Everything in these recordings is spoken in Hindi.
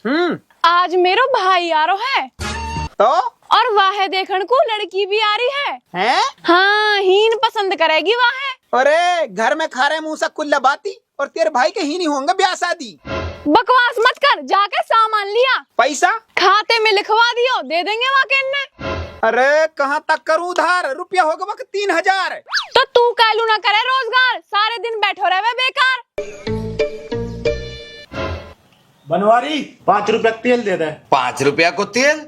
आज मेरो भाई आ रहा है तो और वाह देखने को लड़की भी आ रही है। हैं? हाँ हीन पसंद करेगी वाह। अरे घर में खा रहे मुंह से कुल्ला बाती और तेरे भाई के ही नहीं होंगे ब्याह शादी। बकवास मत कर, जाके सामान लिया, पैसा खाते में लिखवा दियो, दे देंगे वहाँ के ने। अरे कहाँ तक करूँ उधार, रुपया होगा वक्त 3000। तो तू कालू ना करे रोजगार, सारे दिन बैठो रहे बेकार। बनवारी 5 रुपया तेल दे दे। 5 रुपया को तेल?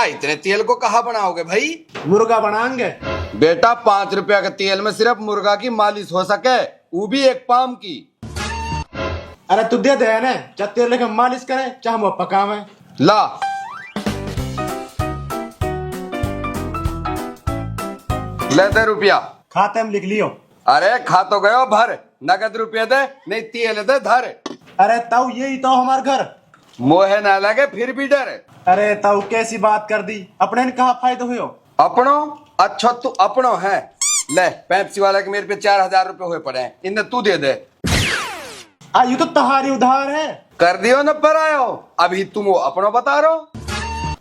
इतने तेल को कहाँ बनाओगे भाई? मुर्गा बनाएंगे। बेटा 5 रुपया के तेल में सिर्फ मुर्गा की मालिश हो सके, वो भी एक पाम की। अरे तू दे दे ना, चाहे तेल लेके मालिश करे चाहे वो पकावे। ला ले दे रुपया। खाते में लिख लियो। अरे खा तो गयो भर, नगद रुपया दे, नहीं तेल दे धर। अरे ताऊ यही तो हमार घर। मोहे ना लगे फिर भी डर। अरे ताऊ कैसी बात कर दी, अपने ने कहा फायदा हुयो। अपनो अच्छा तू अपनो है। ले पेप्सी वाला के मेरे पे 4000 रुपए हुए पड़े हैं, इन्हें तू दे दे। ये तो तहारी उधार है। कर दियो न पर आयो, अभी तुम वो अपनो बता रहो।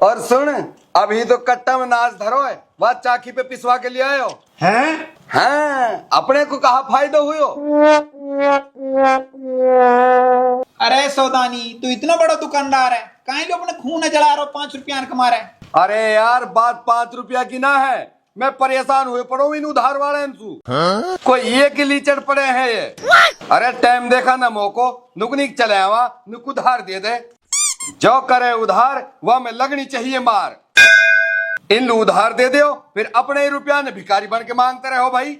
और सुन, अभी तो कट्टा में नाच धरो है, वह चाकी पे पिसवा के लिए आयो हैं? हाँ, अपने को कहा फायदा हुयो। अरे सौदानी तू इतना बड़ा दुकानदार है, कहीं लो अपने खून जला रहा 5 रुपया कमा रहे। अरे यार बात 5 रुपया की ना है, मैं परेशान हुए पड़ो इन उधार वाले कोई एक लीचड़ पड़े हैं ये। अरे टाइम देखा ना मोको, नुकनिक चले आवा, नुक उधार दे दे। जो करे उधार वह में लगनी चाहिए मार। इन उधार दे दो, फिर अपने ही रुपया ने भिखारी बन के मांगते रहो भाई।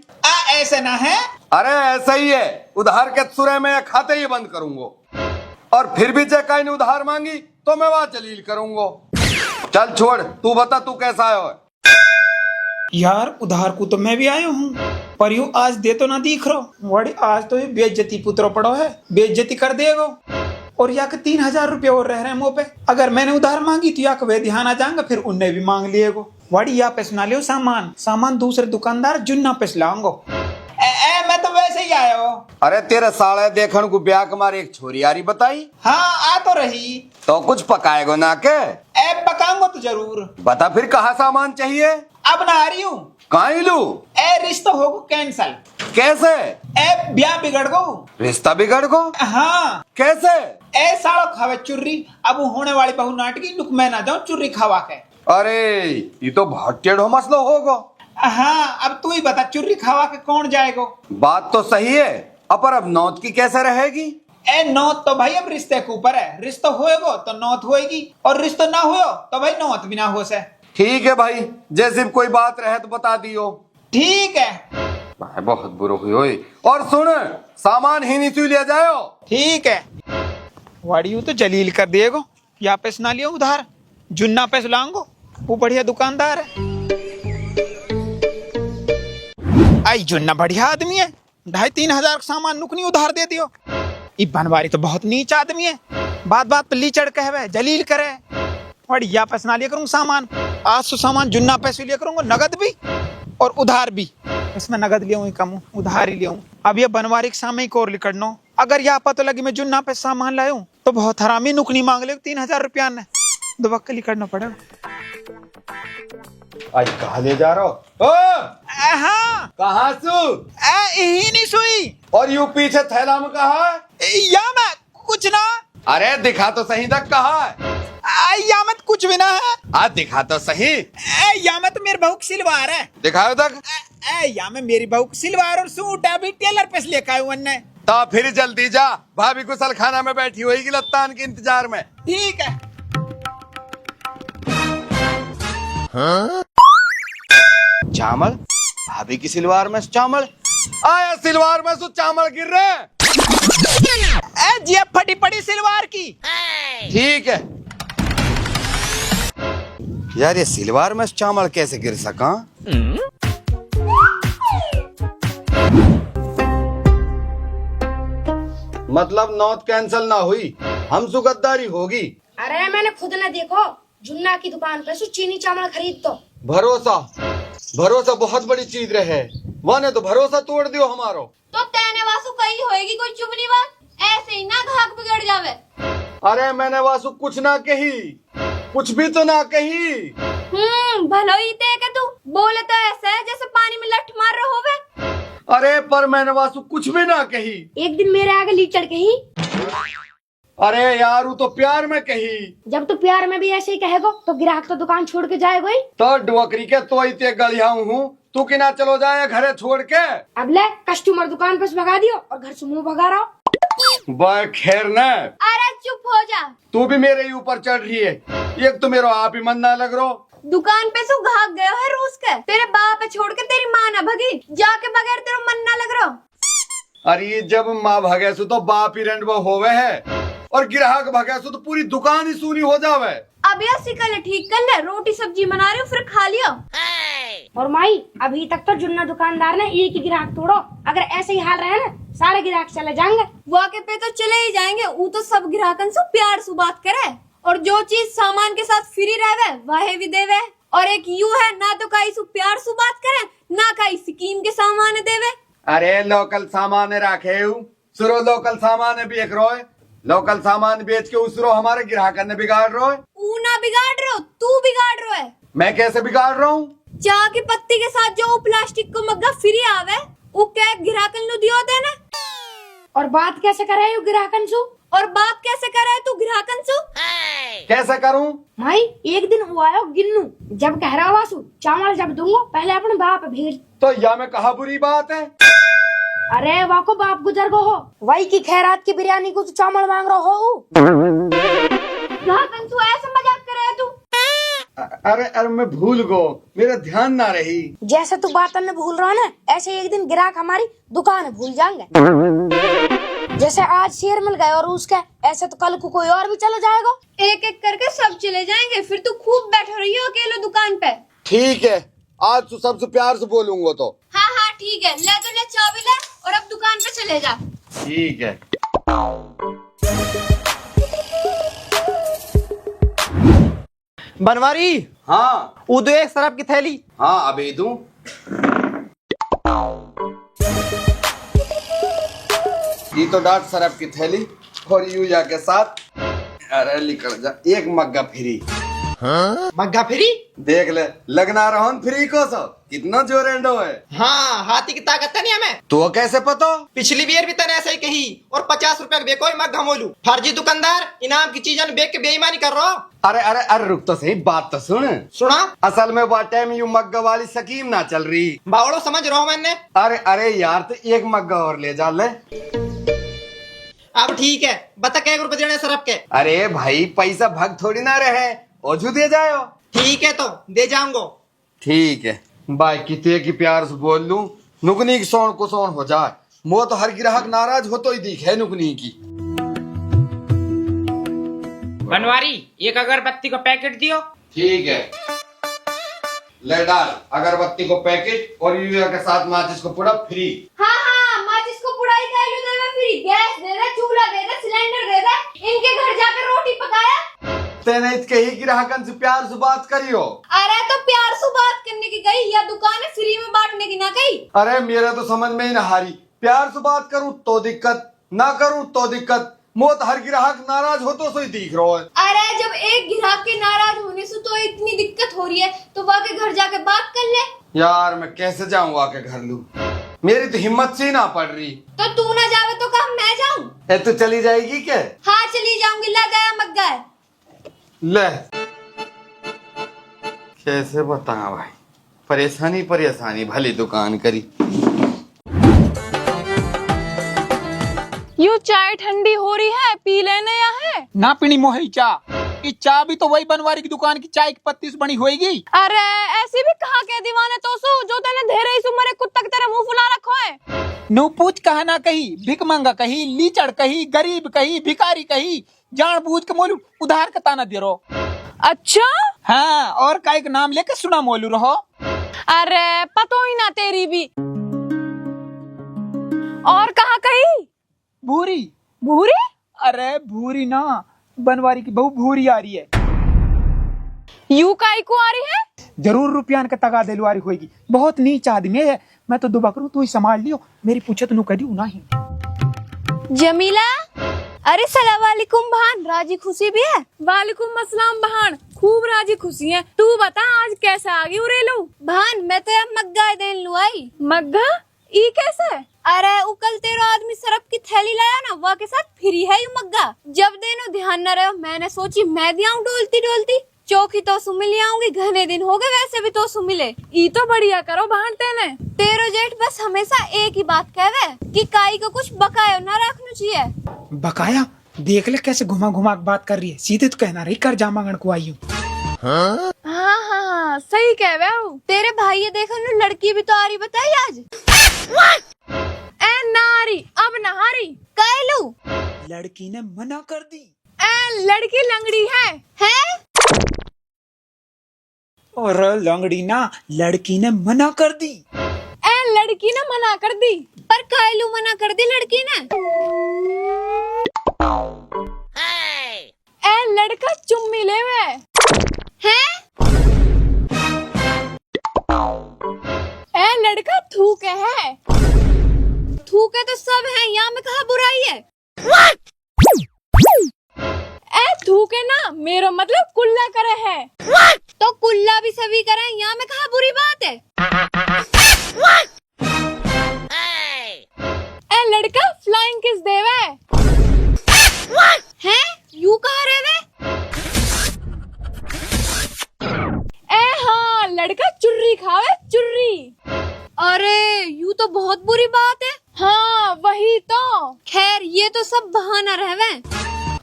ऐसे ना है। अरे ऐसा ही है, उधार के सुरे में खाते ही बंद करूंगा, और फिर भी चेका इन उधार मांगी तो मैं वहां जलील करूंगा। चल छोड़, तू बता तू कैसा आयो है? यार उधार को तो मैं भी आया हूँ, पर यू आज दे तो ना दिख रहा बड़ी, आज तो ये बेइज्जती पुत्रो पड़ो है, बेइज्जती कर देगो। और या के 3000 रुपये और रह रहे हैं मुँह पे। अगर मैंने उधार मांगी तो या के वे ध्यान आ जाएंगे, फिर उनने भी मांग लिएगो। वाड़ी या पैसे ना लियो, सामान दूसरे दुकानदार जुन्ना पैसे लाऊंगो। मैं तो वैसे ही आया हूँ। अरे तेरे साले देखन को ब्याह कमार एक छोरी यारी बताई। हाँ आ तो रही। तो कुछ पकाएगो ना के? पकाऊंगा तो जरूर। बता फिर कहाँ सामान चाहिए? अब ना आ रही हूँ। कहाँ लू? रिश्ता होगो कैंसल। कैसे? ब्याह बिगड़ गो। रिश्ता बिगड़ गो? हाँ। कैसे? सालो खावे चुर्री, अब होने वाली बहु नाटकी नुक मैं ना जाऊँ चुर्री खावा के। अरे ये तो बहुत टेढ़ो मसलो होगा। हाँ अब तू ही बता, चुर्री खावा के कौन जाएगो? बात तो सही है, पर अब नौत की कैसे रहेगी? नौत तो भाई अब रिश्ते के ऊपर है, रिश्ता होएगो तो नौत होएगी, और रिश्ता ना हो तो भाई नौत भी ना हो से। ठीक है भाई, जैसे कोई बात रहे तो बता दियो। ठीक है भाई बहुत बुरा हुई। और सुन, सामान ही नहीं ले जाओ। ठीक है। वाड़ियों तो जलील कर दिएगो, या पैसे ना लियो उधार, जुन्ना पैसे लाऊंगो, वो बढ़िया दुकानदार है। आई जुन्ना बढ़िया आदमी है, 2500-3000 सामान नुकनी उधार दे दियो। ये बनवारी तो बहुत नीच आदमी है, बात बात पे लीचड़ कहवे, जलील करे। बढ़िया पैसे ना लिया करूंगा सामान, आज तो सामान जुन्ना पैसे लिया करूंगा, नगद भी और उधार भी। इसमें नगद लिया कम, उधार ही लिया। अब ये बनवारी के सामने एक और लिखड़नो, अगर यहाँ पता लगी मैं जुन्ना पे सामान लाया हूँ तो बहुत हरामी नुकनी मांग ले 3000 रुपया ने, दुबक्के लिखड़ना पड़ेगा। आज कहाँ ले जा रहा हो? हाँ कहाँ सु? यही नहीं सुई। और यू पीछे थैला में कहा है? या मैं कुछ ना। अरे दिखा तो सही तक कहा है? या मत कुछ भी ना है। आज दिखा तो सही। या मत मेरे बहू की सिलवार है। दिखाओ तक। या मैं मेरी बहू की सिलवार और सूट अभी टेलर पे से लेकर आया हूँ। तो फिर जल्दी जा, भाभी गुसल खाना में बैठी हुई लत्तान के इंतजार में। ठीक है। हाँ? चावल? भाभी की सिलवार में चावल आया, सिलवार में सु चावल गिर रहे। जी फटी पड़ी सिलवार की। ठीक है यार, ये सिलवार में चावल कैसे गिर सका? मतलब नौत कैंसल ना हुई, हमसे गद्दारी होगी। अरे मैंने खुद न देखो, जुन्ना की दुकान पे से चीनी चावल खरीद तो। भरोसा बहुत बड़ी चीज रहे, वाने तो भरोसा तोड़ दियो हमारो। तो तेने वासु कही होएगी कोई चुभनी बात, ऐसे ही ना घाक बिगड़ जावे। अरे मैंने वासु कुछ ना कही, कुछ भी तो ना कही। भलो ही ते के तू बोले तो ऐसा है जैसे पानी में लठ मार रहे होवे। अरे पर मैंने वासु कुछ भी ना कही। एक दिन मेरे आगे लीचड़ कही। अरे यार वो तो प्यार में कही। जब तू प्यार में भी ऐसे ही कहेगो तो ग्राहक तो दुकान छोड़ के जाएगा ही। तो डुअकरी के तो इतने गलिया हूँ, तू कि ना चलो जाए घरे छोड़ के। अब ले कस्टमर दुकान पे से भगा दियो और घर से मुंह भगा रहा हो। बे खैर न, अरे चुप हो जा। तू भी मेरे ही ऊपर चढ़ रही है। एक तो मेरा आप ही मन ना लग रहा। दुकान पे सु भाग गयो है रूस के, तेरे बाप पे छोड़ के तेरी माँ ना भगी, जाके बगैर तेरा मन ना लग रहा। अरे जब माँ भगे सु तो बाप ही रेंडवा होवे है और ग्राहक भगे सु तो पूरी दुकान ही सूनी हो जावे। अब ये सिकल ठीक कर ले, रोटी सब्जी बना रही हूँ फिर खा लियो। और माई अभी तक तो जुन्ना दुकानदार ने एक ही ग्राहक तोड़ो। अगर ऐसे ही हाल रहे ना सारे ग्राहक चले जाएंगे। वाके पे तो चले ही जाएंगे। वो तो सब ग्राहकन से प्यार से बात करे और जो चीज सामान के साथ फ्री रहे वह भी देवे। और एक यू है ना तो कहीं सु प्यार से बात करे ना कहीं स्कीम के सामान देवे। अरे लोकल सामान रखे सुरो, लोकल सामान बेच रो है, लोकल सामान बेच के उसरो हमारे ग्राहक ने बिगाड़ रो है। ऊ ना बिगाड़ रहे हो, तू बिगाड़ रहे है। मैं कैसे बिगाड़ रहा हूँ? चाय की पत्ती के साथ जो प्लास्टिक को मग्गा फ्री आवे वो क्या ग्राहकन नु दियो देना। और बात कैसे करे यू ग्राहकन सु? और बात कैसे करे तू ग्राहकन सु? कैसे करूँ? माई एक दिन हुआ है गिन्नू जब कह रहा वासु चावल जब दूंगा पहले अपने बाप भेज। तो यह में कहा बुरी बात है? अरे वाको बाप गुजर गो हो, वही की खैरात की बिरयानी को तू चावल मांग रहा हो। ग्राहकन सु ऐसे मजाक करे तू? अरे मैं भूल गो, मेरा ध्यान ना रही। जैसे तू बात में भूल रहा ना ऐसे एक दिन ग्राहक हमारी दुकान भूल जाएंगे। जैसे आज शेर मिल गए और उसका ऐसे तो कल को कोई और भी चला जाएगा। एक एक करके सब चले जाएंगे, फिर तू खूब बैठे रही हो अकेले दुकान पे। ठीक है, आज तू सबसे प्यार से बोलूंगा तो। हाँ हाँ ठीक है, ले तो ले चाबी ले और अब दुकान पे चले जा। ठीक है। बनवारी, हाँ वो दो एक शराब की थैली। हाँ अभी दूं। ये तो डाट शराब की थैली और यूजा के साथ। अरे निकल जा, एक मग्गा फ्री। हाँ? मग्गा फ्री? देख ले लगना रहा फ्री को सो कितना जोरेंडो है। हाँ हाथी की ताकत नहीं हमें। तो कैसे पता? पिछली बार भी तने ऐसे ही कही और 50 रुपए बेको मग्गा मोलू। फर्जी दुकानदार इनाम की चीजों बेच के बेईमानी कर रहा। अरे अरे अरे रुक तो सही, बात तो सुन। सुना? असल में वो टाइम यू मग्गा वाली स्कीम ना चल रही। बावड़ो समझ रहा हूँ मैंने। अरे अरे यार तो एक मग्गा और ले जा ले। अब ठीक है, बता क्या रुपए देने शराब के? अरे भाई पैसा भग थोड़ी ना रहे, ओझू दे जाओ। ठीक है तो दे जाऊंगा। ठीक है भाई, कितने की प्यार से बोल लूं, नुकनी की सोन को सोन हो जाए। मो तो हर ग्राहक नाराज हो तो ही दिखे नुकनी की। बनवारी एक अगरबत्ती का पैकेट दियो। ठीक है, ले डाल अगरबत्ती को पैकेट और यूरिया के साथ माचिस को पूरा फ्री। हाँ हाँ माचिस को पुड़ाई का दे दे फ्री, गैस दे दे, चूल्हा दे दे, सिलेंडर दे दे। इनके घर जाकर रोटी पकाया। तेने इसके ही ग्राहकन से प्यार से बात करियो। अरे तो प्यार से बात करने की गई या दुकान है फ्री में बांटने की ना गई? अरे मेरा तो समझ में ही ना हारी, प्यार से बात करूं तो दिक्कत, ना करूं तो दिक्कत। मोत हर ग्राहक नाराज हो तो सही दिख रहा है। अरे जब एक ग्राहक के नाराज होने से तो इतनी दिक्कत हो रही है तो वहाँ के घर जाके बात कर ले। यार मैं कैसे जाऊँ आके घर लू, मेरी तो हिम्मत से ना पड़ रही। तो तू ना जावे तो कहा मैं जाऊँ? ए तू चली जाएगी क्या? हाँ चली जाऊंगी, ला गया मग्गा है। ले कैसे बताऊं भाई, परेशानी परेशानी भली दुकान करी। यू चाय ठंडी हो रही है, पी लेने या है? ना पीनी मोही चाय, कि चाय भी तो वही बनवारी की दुकान की चाय की पत्ती से बनी होगी। अरे ऐसी भी कहा के दीवाने तो सु जो तेने धेरे ही सुमरे कुत्ता की तरह मुंह फुला रखो है। नो पूछ कहा ना कही, भिक मांगा कही, लीचड़ कही, गरीब कही, भिखारी कही, जान बूझ के मोलू उधार का ताना दे रहो। अच्छा हाँ, और का एक नाम लेके सुना मोलू रहो। अरे पतो ही ना तेरी भी। और कहा कही? भूरी। भूरी? अरे भूरी ना, बनवारी की बहू भूरी आ रही है। यू काई को आ रही है? जरूर रुपयान का तगा दिलवारी होगी, बहुत नीच आदमी है। मैं तो दुबा करूं, तू ही संभाल लियो, मेरी पूछत नु करी ना ही। जमीला अरे सलाम वालेकुम भान, राजी खुशी भी है? वालेकुम अस्सलाम बहन, खूब राजी खुशी है। तू बता आज कैसे आ गई उरेलू? भान मैं तो अब मग्गा देन लू आई। मग्गा ई कैसे? अरे उकल तेरा आदमी सरफ की थैली लाया ना, वह के साथ फ्री है यू मग्गा। जब देनो ध्यान न रहो, मैंने सोची मैं दियाऊं डोलती डोलती। चौकी तो सु मिल आऊंगी, घने दिन हो गए वैसे भी तो सु मिले। ई तो बढ़िया करो बहन तेने। तेरो जेठ बस हमेशा एक ही बात कहवे कि काई को कुछ बकाया ना रखना चाहिए। बकाया देख ले कैसे घुमा घुमा के बात कर रही है, सीधे तो कहना रही कर जा मांगन को आई हूँ। हाँ सही कह रहे हो। तेरे भाई ये देखो ना, लड़की भी तो आ रही, बताई आज। ए नारी अब नहारी कहलू लड़की ने मना कर दी। ए लड़की लंगड़ी है? और लंगड़ी ना, लड़की ने मना कर दी। ए लड़की ने मना कर दी। पर कहलू मना कर दी लड़की ने। ए लड़का चुम्मी लेवे हैं? ए लड़का थूके है। थूके तो सब है, यहाँ में कहा बुराई है? ए थूके ना मेरा मतलब कुल्ला करे है। तो कुल्ला भी सभी करें, यहाँ में कहा बुरी बात है? ए लड़का फ्लाइंग किस देवे हैं? यू कहा रहे वे? ए हाँ लड़का चुर्री खावे चुर्री। अरे यू तो बहुत बुरी बात है। हाँ वही तो। खैर ये तो सब बहाना रहवे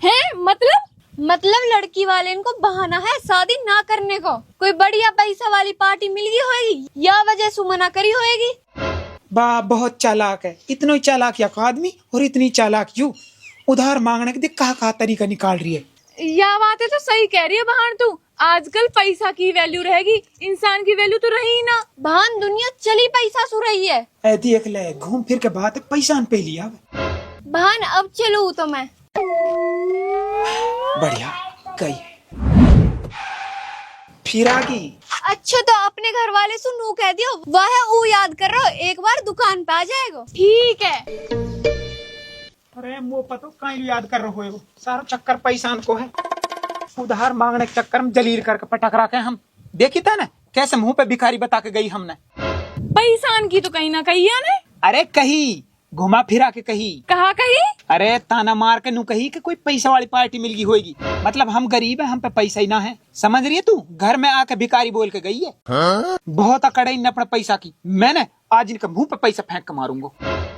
है मतलब लड़की वाले इनको बहाना है शादी ना करने को। कोई बढ़िया पैसा वाली पार्टी मिल गई होगी, या वजह से मना करी होगी। बा बहुत चालाक है, इतना चालाक या आदमी और इतनी चालाक यू उधार मांगने के देख कहा तरीका निकाल रही है। या बातें तो सही कह रही है बहन तू। आजकल पैसा की वैल्यू रहेगी, इंसान की वैल्यू तो रही ही ना। भान दुनिया चली पैसा सु रही है। ऐ देख ले घूम फिर के बात है, पैसा पे लिया। भान अब चलू तो मैं। बढ़िया गई फिर आ गई। अच्छा तो अपने घर वाले से नू कह दियो, वह ऊ याद कर रहा, एक बार दुकान पे आ जाएगा। ठीक है। अरे वो पतो कहीं याद कर रहे हो, सारा चक्कर पैसा को है। उधार मांगने के चक्कर में जलील करके पटक रखे हम। देखी था ना कैसे मुंह पे भिखारी बता के गई हमने। पैसान की तो कहीं ना कही है ने। अरे कही घुमा फिरा के कही। कहा कही? अरे ताना मार के नू कही कि कोई पैसा वाली पार्टी मिल गई होगी। मतलब हम गरीब है, हम पे पैसा ही ना है। समझ रही है तू? घर में आके भिखारी बोल के गई है। बहुत अकड़े इन अपने पैसा की। मैंने आज इनके मुंह पे पैसा फेंक के मारूंगा।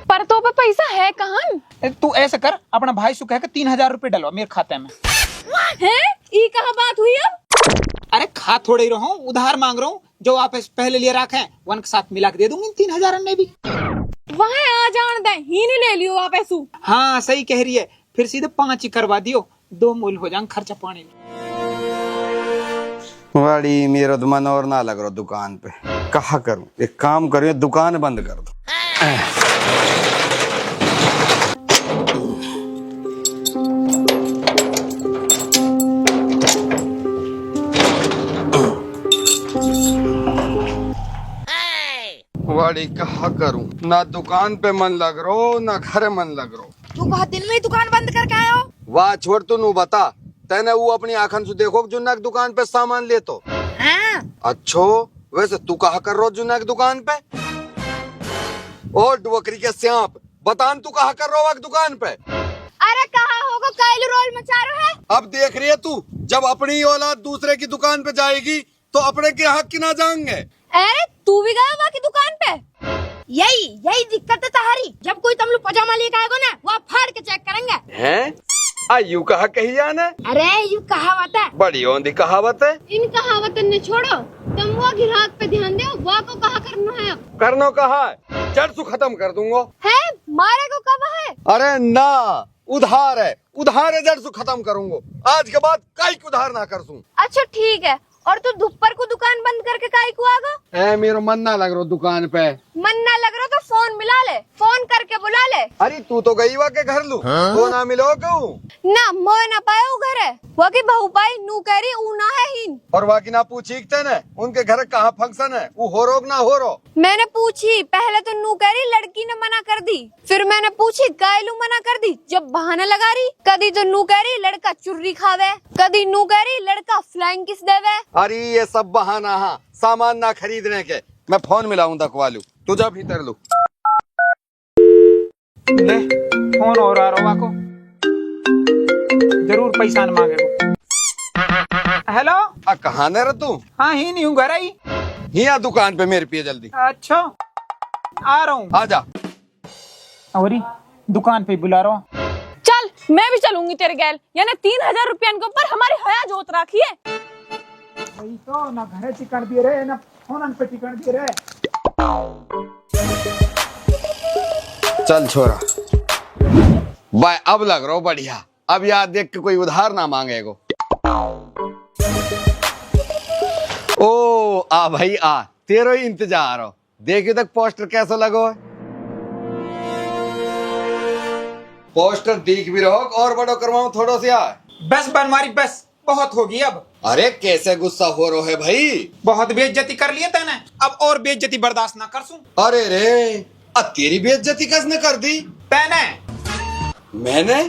पर तो पे पैसा है कहाँ? तू ऐसे कर, अपना भाई से कह के 3000 रुपए डलवा मेरे खाते में। है? ई कहा बात हुई अब? अरे खा थोड़े ही रहो, उधार मांग रहा हूँ। जो आप पहले लिए रखे हैं वन के साथ मिला के दे दूंगी 3000 में भी। वहाँ आ जान दे, ही नहीं ले लियो आप ऐसू। हाँ सही कह रही है, फिर सीधे 5 ही करवा दियो, 2 मूल हो जाएंगे खर्चा पानी में। बड़ी मेरा तो मन और ना लग रहा दुकान पे। कहा करूं, एक काम करूं दुकान बंद कर दो। बड़ी कहा करूं, ना दुकान पे मन लग रो ना घर मन लग रो। तू कहा दिन में ही दुकान बंद करके आयो? वाह छोड़ तू नू बता, तेने वो अपनी आंखन से देखो जुन्ना की दुकान पे सामान ले तो। अच्छो वैसे तू कहा कर रो जुन्ना की दुकान पे? ओ डुवकरी के स्यांप बतान तू कहा कर रो दुकान पे? अरे कहा होगा काइल रोल मचा रहा है। अब देख रही है तू, जब अपनी औलाद दूसरे की दुकान पे जाएगी तो अपने के हक की ना जाएंगे। अरे तू भी गया वहाँ की दुकान पे? यही दिक्कत है तुम्हारी। जब कोई तुम लोग पजामा लेके आएगा ना, वो फाड़ के चेक करेंगे। हैं? यू कहा कही जाना? अरे यू कहावत है। बड़ी औंधी कहावत है। इन कहावत ने छोड़ो, तुम वो ग्राहक पे ध्यान दो, वो को कहा करना है। अब करनो कहा है, जड़ खत्म कर दूंगा। है मारे को कब है? अरे ना उधार है, उधार है जड़ खत्म करूंगा। आज के बाद काई को उधार ना कर सूं। अच्छा ठीक है, और तू दोपहर को दुकान बंद करके काई को आगा? मेरा मन ना लग रहा दुकान पे। मन ना लग रहा तो फोन मिला ले, फोन करके बुला ले। अरे तू तो गई वा के घर लू, तो ना मिलो क्यों? ना मोए ना पायो घर है। वो की बहु पाई नू कह रही ऊ ना है हीन। और वाकी ना पूछीकते न उनके घर कहाँ फंक्शन है, वो हो रोग ना हो रो। मैंने पूछी, पहले तो नू कह रही लड़की ने मना कर दी, फिर मैंने पूछी कायलू मना कर दी, जब बहाना लगा रही कदी तो नू कह रही लड़का चुर्री खावे, कदी नू कह रही लड़का फ्लाइंग किस देवे। अरे ये सब बहाना, हाँ सामान ना खरीदने के। मैं फोन मिलाऊं दकवालू, तू जा भीतर लू। ले फोन और आ रहा को, जरूर पैसा न मांगे को। हेलो, कहाँ न रह तू? हाँ ही नहीं हूँ, घर आई। यहाँ दुकान पे मेरे पिए जल्दी। अच्छा आ रहा हूँ। आ जा। और दुकान पे बुला रहा हूँ। चल मैं भी चलूंगी तेरे गैल, यानी 3000 रुपया के ऊपर हमारी हया जोत राखी है। वही तो, ना घर चिकन दे रहे ना फोन पे चिकन दे रहे। चल छोरा बाय, अब लग रहा बढ़िया। अब याद देख के कोई उधार ना मांगेगो। ओ आ भाई आ, तेरो ही इंतजार हो। देखियो तक पोस्टर कैसा लगो है। पोस्टर देख भी रहो और बड़ो करवाऊं थोड़ा सा। बस बनवारी बस, बहुत होगी अब। अरे कैसे गुस्सा हो रहा है भाई? बहुत बेइज्जती कर लिए तैने, अब और बेइज्जती बर्दाश्त ना कर सूं। अरे रे, तेरी बेइज्जती किसने कर दी? तैने। मैंने?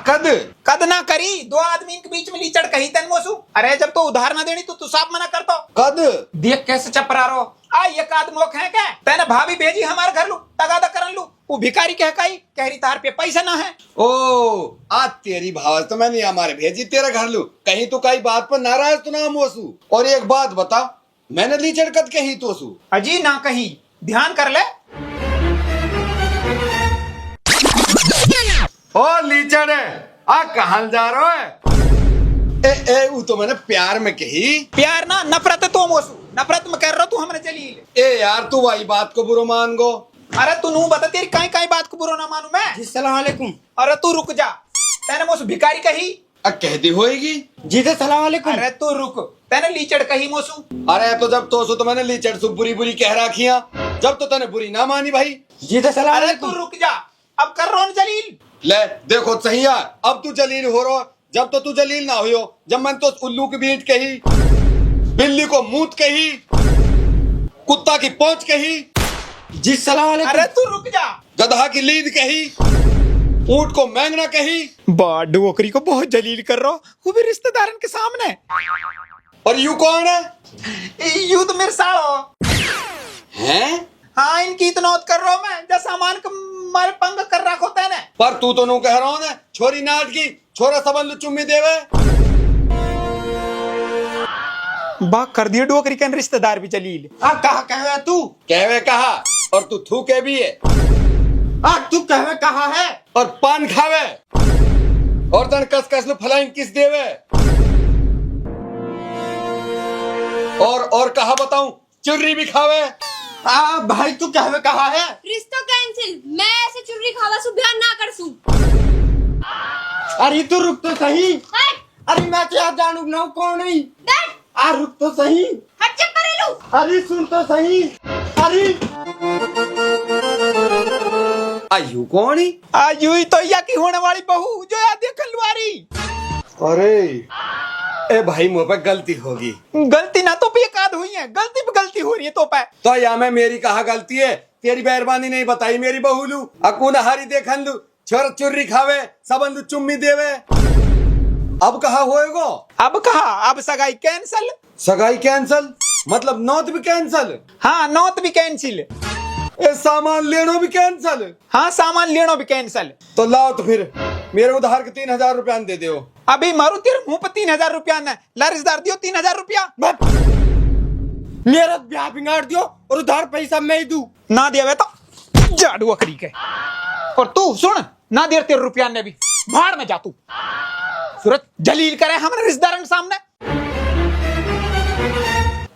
कद कद ना करी, दो आदमी के बीच में लीचड़ कही तन मोसू। अरे जब तो उधार ना देनी तो तू साफ मना करतो। कद देख कैसे चपरा रहो। आ ये काद मोख है क्या? तैने भाभी भेजी हमारे घर लू, तगादा करन लू। वो भिखारी कह रही तार पे पैसा ना है। ओ आज तेरी भावस तो मैंने हमारे भेजी तेरा घर लू। कहीं तो कई बात पर नाराज तो ना मोसू। और एक बात बता, मैंने लीचड़ कद कही तो सू? अजी ना कही, ध्यान कर ले। ओ लीचड़ कहाँ जा रहा है? ए वो तो मैंने प्यार में कही। प्यार ना नफरत तो मोसू, नफरत में कर रहा तू हमने जलील। ए यार तू वही बात को बुरो मान गो। अरे तू नू बता, तेरी कहीं बात को बुरा ना मानू मैं। जी सलाम वालेकुम। अरे तू रुक जा, तैने मोसू भिखारी कही। कहती होएगी। जी तो सलाम वालेकुम। अरे तू रुक, तैने लीचड़ कही मोसू। अरे तो जब तो मैंने लीचड़ सु बुरी बुरी कह रखिया, जब तो तने बुरी ना मानी भाई। जी तो सलाम अरे वालेकुम। तू रुक जा, अब कर रहा जलील। ले देखो सही यार, अब तू जलील हो रहा। जब तो तू जलील ना हुई, जब मैंने तो उल्लू की बीट कही, बिल्ली को मूत कही, कुत्ता की पोंछ कही। जी सलाम वालेकुम। अरे तू रुक जा, गधा की लीद कही, ऊंट को मैंगना कही। बाड वोकरी को बहुत जलील कर रहा, वो भी रिश्तेदारन के सामने। और यू कौन है? यू तो मेरे सालो हैं? हाँ, इनकी इतनौत कर रहा हूँ मैं, जैसा सामान का मारे पंग कर रखा होता है ना। पर तू तो नू कह रहा ना, छोरी नाट की छोरा सबन चुम्मी देवे। बात कर दिए डोकरी के रिश्तेदार भी जलील। कहा कहवे तू? कहवे कहा, और तू थू के भी है। तू कहवे कहा है? और पान खावे, और तन कस कस लो फलाइन किस देवे। और कहा बताऊं, चुर्री भी खावे। भाई तू कहवे कहा है? रिश्ता कैंसिल, मैं ऐसे चुर्री खावा सु बयान ना कर सू। अरे तू रुक तो सही। हट, अरे मैं क्या जानू ना कौन है? बैठ, रुक तो सही। हट चुप करे लो। अरे सुन तो सही। अरे आयु कौन ही? आज यू ही तो या की होने वाली बहू जो याद देखन लुआरी। अरे ए भाई मुँह पे गलती होगी। गलती ना तो पे एकाद हुई है, गलती पे गलती हो रही है तो पे। तो या मैं मेरी कहा गलती है? तेरी मेहरबानी नहीं बताई मेरी बहू लू। अकुन हारी देखन लू, छोर चुर्री खावे, सबन चुम्मी देवे। अब कहा होएगो? अब कहा, अब सगाई कैंसल। सगाई कैंसल मतलब नौत भी कैंसल? हाँ, नौत भी कैंसिल। ए सामान लेनो भी कैंसल? हाँ, सामान लेनो भी कैंसल। तो लाओ तो फिर मेरे उधार के 3000 रुपया दे दो। अभी मारू तेरे मुंह पे 3000 रुपया न, लारिसदार दियो 3000 रुपया। मेरा ब्याह बिगाड़ दियो और उधार पैसा मैं ही दूं। ना देवे तो जाड़ू अकड़ी के। और तू सुन, ना दे तेरे रुपया ने भी भाड़ में जा तू। सूरत जलील करे हमारे रिश्तेदारों के सामने।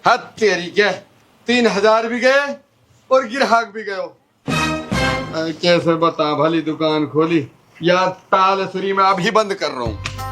हद तेरी के 3000 भी गए और गिराहक भी गयो। कैसे बता, भली दुकान खोली या ताल सुरी में अभी बंद कर रहा हूँ।